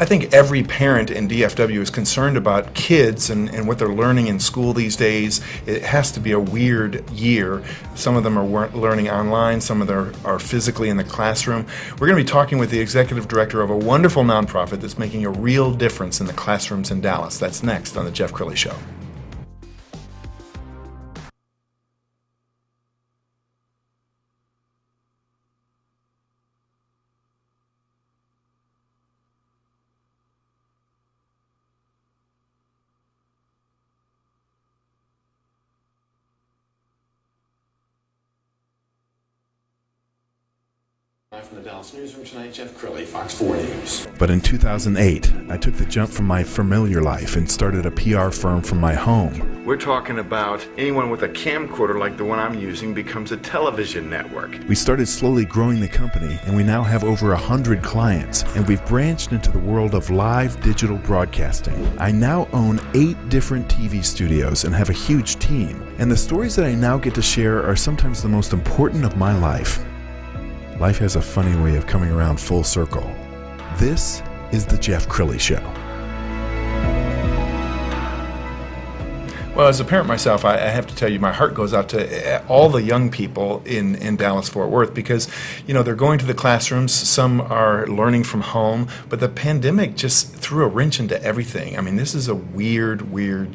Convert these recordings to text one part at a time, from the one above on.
I think every parent in DFW is concerned about kids and what they're learning in school these days. It has to be a weird year. Some of them are learning online, some of them are physically in the classroom. We're going to be talking with the executive director of a wonderful nonprofit that's making a real difference in the classrooms in Dallas. That's next on the Jeff Crilley Show. From the Dallas newsroom tonight, Jeff Crilley, Fox 4 News. But in 2008, I took the jump from my familiar life and started a PR firm from my home. We're talking about anyone with a camcorder like the one I'm using becomes a television network. We started slowly growing the company, and we now have over 100 clients, and we've branched into the world of live digital broadcasting. I now own 8 different TV studios and have a huge team, and the stories that I now get to share are sometimes the most important of my life. Life has a funny way of coming around full circle. This is the Jeff Crilley Show. Well, as a parent myself, I have to tell you, my heart goes out to all the young people in Dallas-Fort Worth because, you know, they're going to the classrooms. Some are learning from home, but the pandemic just threw a wrench into everything. I mean, this is a weird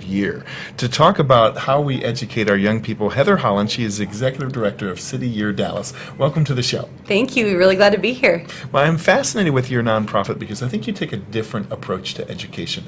year. To talk about how we educate our young people, Heather Holland, she is executive director of CityYear Dallas. Welcome to the show. Thank you. We're really glad to be here. Well, I'm fascinated with your nonprofit because I think you take a different approach to education.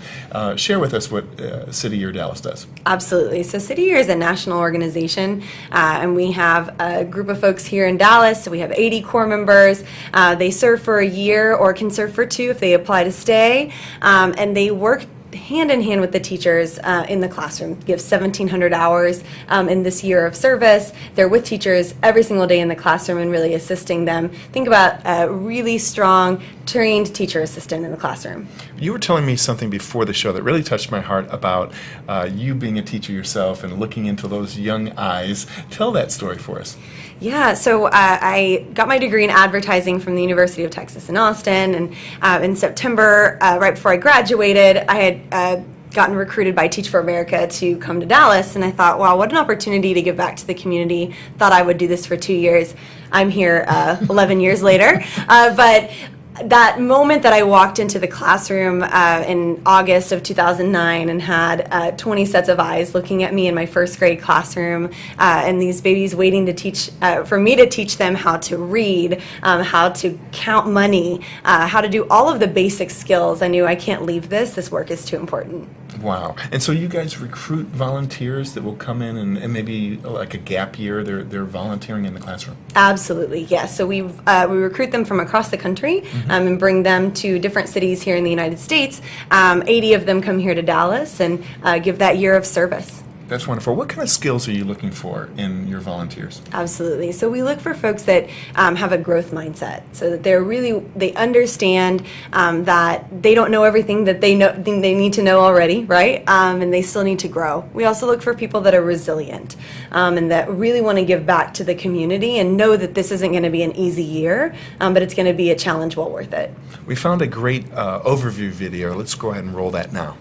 Share with us what CityYear Dallas does. Absolutely. So CityYear is a national organization, and we have a group of folks here in Dallas. So we have 80 core members. They serve for a year or can serve for 2 if they apply to stay, and they work hand in hand with the teachers in the classroom. Give 1,700 hours in this year of service. They're with teachers every single day in the classroom and really assisting them. Think about a really strong, trained teacher assistant in the classroom. You were telling me something before the show that really touched my heart about you being a teacher yourself and looking into those young eyes. Tell that story for us. Yeah, so I got my degree in advertising from the University of Texas in Austin, and in September, right before I graduated, I had gotten recruited by Teach for America to come to Dallas, and I thought, wow, what an opportunity to give back to the community. Thought I would do this for 2 years. I'm here 11 years later, but that moment that I walked into the classroom in August of 2009 and had 20 sets of eyes looking at me in my first grade classroom, and these babies waiting to teach, for me to teach them how to read, how to count money, how to do all of the basic skills, I knew I can't leave this. This work is too important. Wow. And so you guys recruit volunteers that will come in and maybe like a gap year, they're volunteering in the classroom? Absolutely, yes. So we recruit them from across the country and bring them to different cities here in the United States. 80 of them come here to Dallas and give that year of service. That's wonderful. What kind of skills are you looking for in your volunteers? Absolutely. So we look for folks that have a growth mindset, so that they understand that they don't know everything that they need to know already, right? And they still need to grow. We also look for people that are resilient and that really want to give back to the community and know that this isn't going to be an easy year, but it's going to be a challenge well worth it. We found a great overview video. Let's go ahead and roll that now.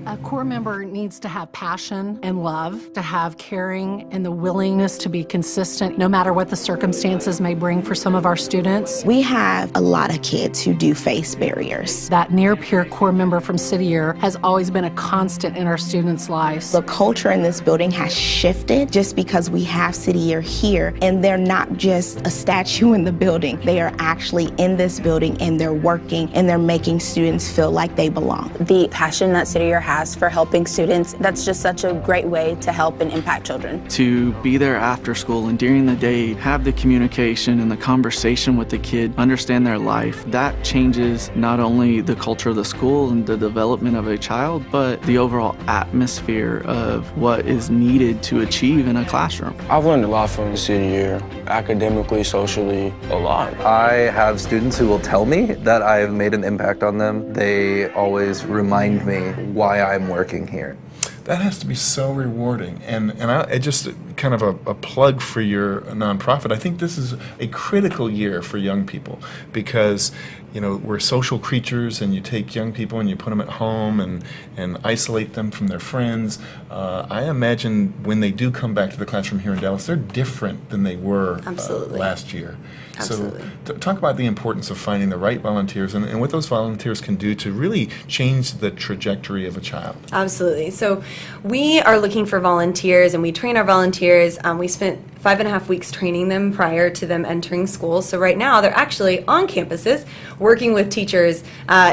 A core member needs to have passion and love, to have caring and the willingness to be consistent no matter what the circumstances may bring for some of our students. We have a lot of kids who do face barriers. That near-peer core member from CityYear has always been a constant in our students' lives. The culture in this building has shifted just because we have CityYear here, and they're not just a statue in the building. They are actually in this building, and they're working, and they're making students feel like they belong. The passion that CityYear has for helping students, that's just such a great way to help and impact children. To be there after school and during the day, have the communication and the conversation with the kid, understand their life, that changes not only the culture of the school and the development of a child, but the overall atmosphere of what is needed to achieve in a classroom. I've learned a lot from CityYear, academically, socially, a lot. I have students who will tell me that I've made an impact on them. They always remind me why I'm working here. That has to be so rewarding. And I just kind of a plug for your nonprofit. I think this is a critical year for young people because, we're social creatures, and you take young people and you put them at home and isolate them from their friends. I imagine when they do come back to the classroom here in Dallas, they're different than they were last year. Absolutely. So talk about the importance of finding the right volunteers and what those volunteers can do to really change the trajectory of a child. Absolutely. So we are looking for volunteers, and we train our volunteers. We spent 5.5 weeks training them prior to them entering school. So right now they're actually on campuses working with teachers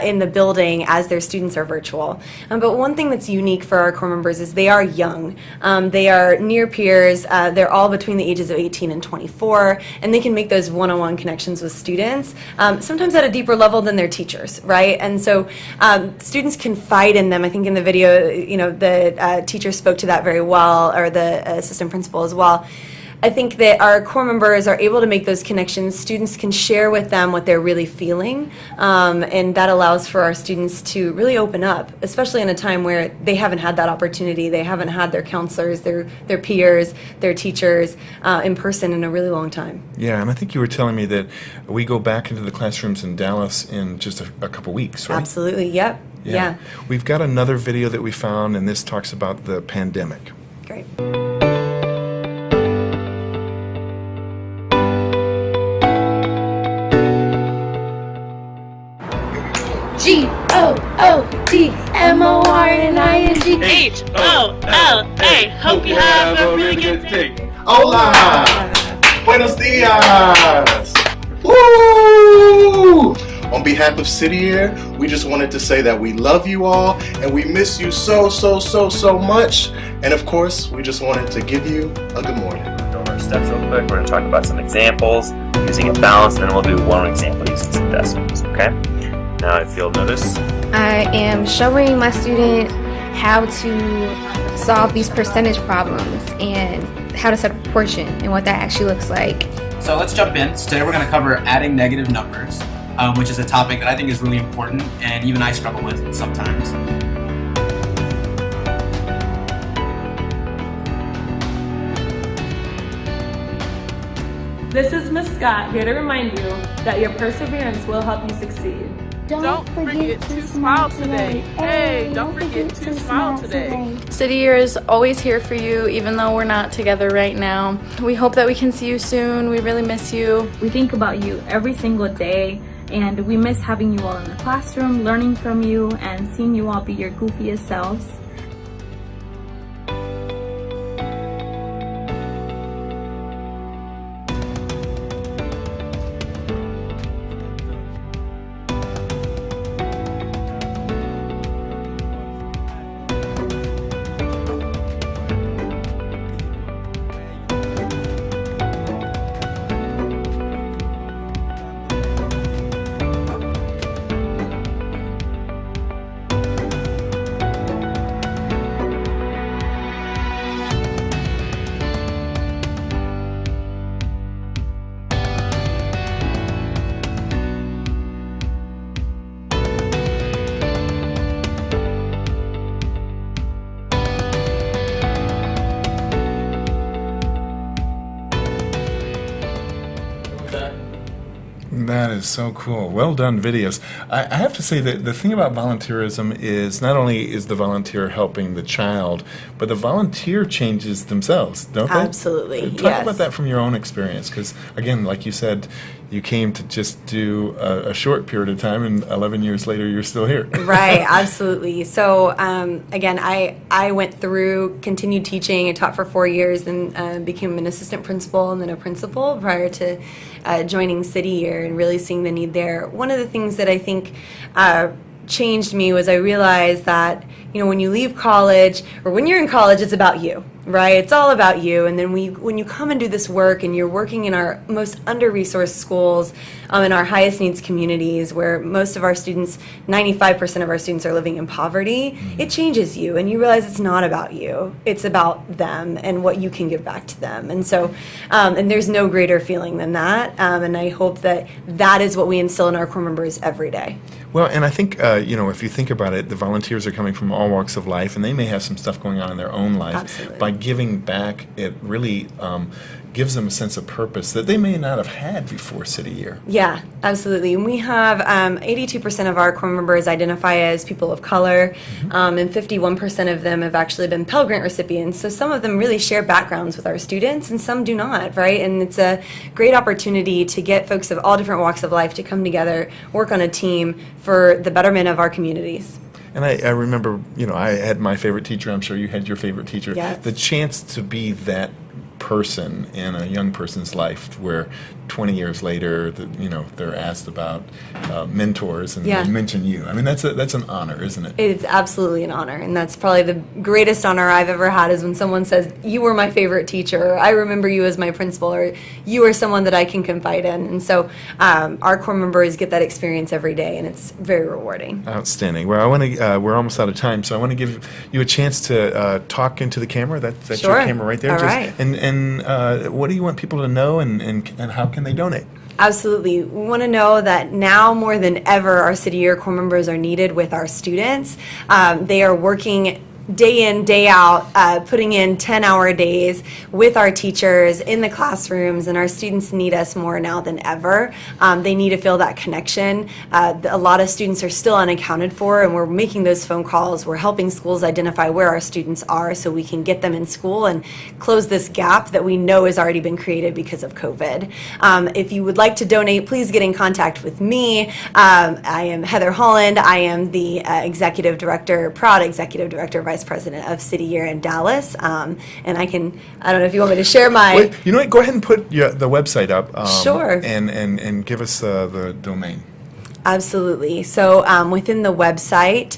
in the building as their students are virtual. But one thing that's unique for our core members is they are young. They are near peers. They're all between the ages of 18 and 24, and they can make those one-on-one connections with students, sometimes at a deeper level than their teachers, right? And so students confide in them. I think in the video, the teacher spoke to that very well, or the assistant principal as well. I think that our core members are able to make those connections. Students can share with them what they're really feeling, and that allows for our students to really open up, especially in a time where they haven't had that opportunity. They haven't had their counselors, their peers, their teachers in person in a really long time. Yeah, and I think you were telling me that we go back into the classrooms in Dallas in just a couple weeks, right? Absolutely, yep. Yeah. We've got another video that we found, and this talks about the pandemic. Great. GOODMORNING HOLA. Hope you have a really good day. Hola! Buenos dias! Woo! On behalf of CityYear, we just wanted to say that we love you all and we miss you so much. And of course, we just wanted to give you a good morning. Go over our steps real quick. We're going to talk about some examples using a balance, and then we'll do one example using some decimals, okay? Now, if you'll notice, I am showing my student how to solve these percentage problems and how to set a proportion and what that actually looks like. So let's jump in. Today we're going to cover adding negative numbers, which is a topic that I think is really important and even I struggle with sometimes. This is Miss Scott here to remind you that your perseverance will help you succeed. Don't forget to smile today. Hey, don't forget to smile today. CityYear is always here for you, even though we're not together right now. We hope that we can see you soon. We really miss you. We think about you every single day, and we miss having you all in the classroom, learning from you, and seeing you all be your goofiest selves. That is so cool. Well done videos. I have to say that the thing about volunteerism is not only is the volunteer helping the child, but the volunteer changes themselves, don't they? Absolutely, Talk about that from your own experience, because again, like you said, you came to just do a short period of time, and 11 years later, you're still here. Right, absolutely. So again, I went through, continued teaching. I taught for 4 years, and became an assistant principal and then a principal prior to joining CityYear and really seeing the need there. One of the things that I think changed me was I realized that, you know, when you leave college, or when you're in college, it's about you, right? It's all about you. And then when you come and do this work, and you're working in our most under-resourced schools, in our highest needs communities, where most of our students, 95% of our students are living in poverty, it changes you, and you realize it's not about you. It's about them and what you can give back to them. And so, and there's no greater feeling than that. And I hope that that is what we instill in our core members every day. Well, and I think, you know, if you think about it, the volunteers are coming from all walks of life, and they may have some stuff going on in their own life. Absolutely. By giving back, it really gives them a sense of purpose that they may not have had before City Year. Yeah, absolutely. And we have 82% of our core members identify as people of color, and 51% of them have actually been Pell Grant recipients. So some of them really share backgrounds with our students, and some do not, right? And it's a great opportunity to get folks of all different walks of life to come together, work on a team for the betterment of our communities. And I remember, I had my favorite teacher. I'm sure you had your favorite teacher. Yes. The chance to be that person in a young person's life where 20 years later, they're asked about mentors and they mention you. I mean, that's an honor, isn't it? It's absolutely an honor, and that's probably the greatest honor I've ever had is when someone says, you were my favorite teacher, or I remember you as my principal, or you are someone that I can confide in. And so our core members get that experience every day, and it's very rewarding. Outstanding. Well, we're almost out of time, so I want to give you a chance to talk into the camera. That's Sure. your camera right there. All right. And what do you want people to know, and how can they donate? Absolutely. We want to know that now more than ever, our City Year core members are needed with our students. They are working day in, day out, putting in 10-hour days with our teachers in the classrooms, and our students need us more now than ever. They need to feel that connection. A lot of students are still unaccounted for, and we're making those phone calls. We're helping schools identify where our students are so we can get them in school and close this gap that we know has already been created because of COVID. If you would like to donate, please get in contact with me. I am Heather Holland. I am the proud executive director, vice president of CityYear in Dallas, and I don't know if you want me to share my... Wait, you know what? Go ahead and put the website up. Sure. And give us the domain. Absolutely. So within the website,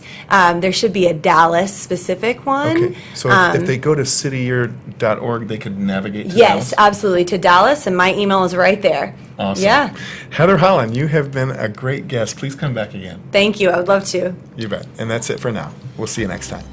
there should be a Dallas-specific one. Okay. So if they go to cityyear.org, they could navigate to Yes, Dallas? absolutely, to Dallas, and my email is right there. Awesome. Yeah. Heather Holland, you have been a great guest. Please come back again. Thank you. I would love to. You bet. And that's it for now. We'll see you next time.